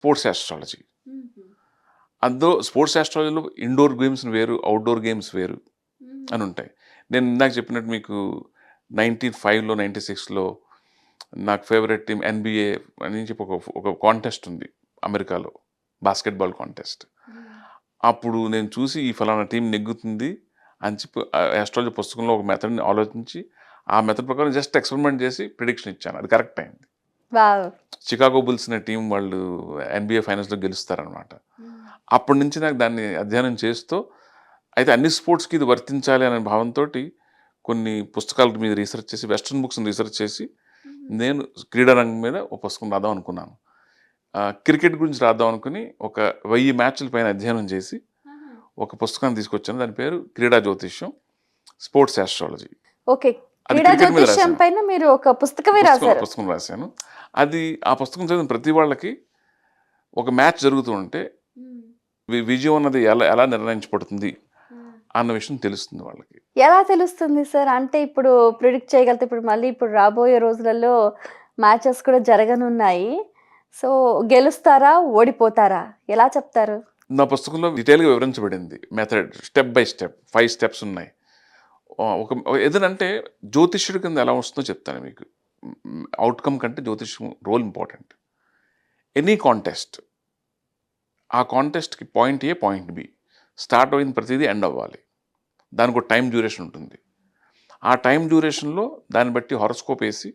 Sports astrology. అందులో sports ఆస్ట్రాలజీలో indoor games వేరు, outdoor games వేరు అని ఉంటాయి. నేను ఇందాక చెప్పినట్టు మీకు 95లో, 96లో నాకు ఫేవరెట్ టీమ్ ఎన్‌బీఏ అని చెప్పి ఒక కాంటెస్ట్ ఉంది అమెరికాలో. Basketball contest. అప్పుడు నేను చూసి ఈ ఫలానా టీమ్ నెగ్గుతుంది అని చెప్పి ఆస్ట్రాలజీ పుస్తకంలో ఒక మెథడ్‌ని ఆలోచించి, ఆ మెథడ్ ప్రకారం జస్ట్ ఎక్స్‌పెరిమెంట్ చేసి ప్రిడిక్షన్ ఇచ్చాను. అది కరెక్ట్ అయింది. వావ్! చికాగో బుల్స్ అనే టీమ్ వాళ్ళు ఎన్‌బీఏ ఫైనల్స్‌లో గెలుస్తారనమాట. అప్పటి నుంచి నాకు దాన్ని అధ్యయనం చేస్తూ, అయితే అన్ని స్పోర్ట్స్‌కి ఇది వర్తించాలి అనే భావంతోటి కొన్ని పుస్తకాల మీద రీసెర్చ్ చేసి, వెస్టర్న్ బుక్స్‌ని రీసెర్చ్ చేసి, నేను క్రీడా రంగం మీద ఒక పుస్తకం రాద్దాం అనుకున్నాను. క్రికెట్ గురించి రాద్దాం అనుకుని ఒక 1000 మ్యాచ్‌ల పైన అధ్యయనం చేసి, ఒక పుస్తకాన్ని తీసుకొచ్చాను. దాని పేరు క్రీడా జ్యోతిష్యం, స్పోర్ట్స్ ఆస్ట్రాలజీ. ఓకే. అది క్రీడా క్రికెట్ మీద జ్యోతిష్యం రాశాను. పైన మీరు ఒక పుస్తకమే రాసారు. పుస్తకం రాశాను. అది ఆ పుస్తకం చదివిన ప్రతి వాళ్ళకి ఒక మ్యాచ్ జరుగుతూ ఉంటే విజయం అన్నది ఎలా ఎలా నిర్ణయించబడుతుంది అన్న విషయం తెలుస్తుంది వాళ్ళకి. ఎలా తెలుస్తుంది సార్? అంటే ఇప్పుడు ప్రిడిక్ట్ చేయగలిగితే ఇప్పుడు రాబోయే రోజులలో మ్యాచెస్ కూడా జరగనున్నాయి. సో, గెలుస్తారా? ఓడిపోతారా? ఎలా చెప్తారు? నా పుస్తకంలో డీటెయిల్‌గా వివరించబడింది. Method step by step 5 steps ఉన్నాయి. ఒక ఏదనంటే జ్యోతిష్యుడి కింద ఎలా వస్తుందో చెప్తాను మీకు. ఔట్‌కమ్ కంటే జ్యోతిష్యం రోల్ ఇంపార్టెంట్. ఎనీ కాంటెస్ట్, ఆ కాంటెస్ట్‌కి పాయింట్ ఏ, పాయింట్ బి. స్టార్ట్ అయిన ప్రతిదీ ఎండ్ అవ్వాలి. దానికి ఒక టైం డ్యూరేషన్ ఉంటుంది. ఆ టైం డ్యూరేషన్‌లో దాన్ని బట్టి హారోస్కోప్ ఏసి,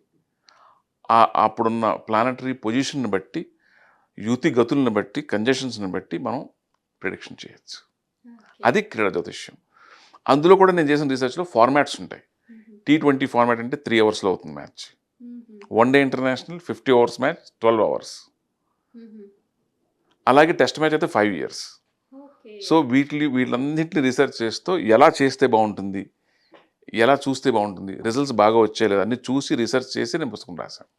అప్పుడున్న ప్లానెటరీ పొజిషన్‌ని బట్టి, యుతి గతులను బట్టి, కంజెషన్స్‌ని బట్టి మనం ప్రిడిక్షన్ చేయొచ్చు. అది క్రీడా జ్యోతిష్యం. అందులో కూడా నేను చేసిన రీసెర్చ్‌లో ఫార్మాట్స్ ఉంటాయి. T20 ఫార్మాట్ అంటే 3 అవర్స్‌లో అవుతుంది match. One day international 50 hours match 12 hours. అలాగే టెస్ట్ మ్యాచ్ అయితే 5 ఇయర్స్. సో వీళ్ళన్నింటిని రీసెర్చ్ చేస్తూ ఎలా చేస్తే బాగుంటుంది, ఎలా చూస్తే బాగుంటుంది, రిజల్ట్స్ బాగా వచ్చాయి లేదా అన్ని చూసి రీసెర్చ్ చేసి నేను పుస్తకం రాశాను.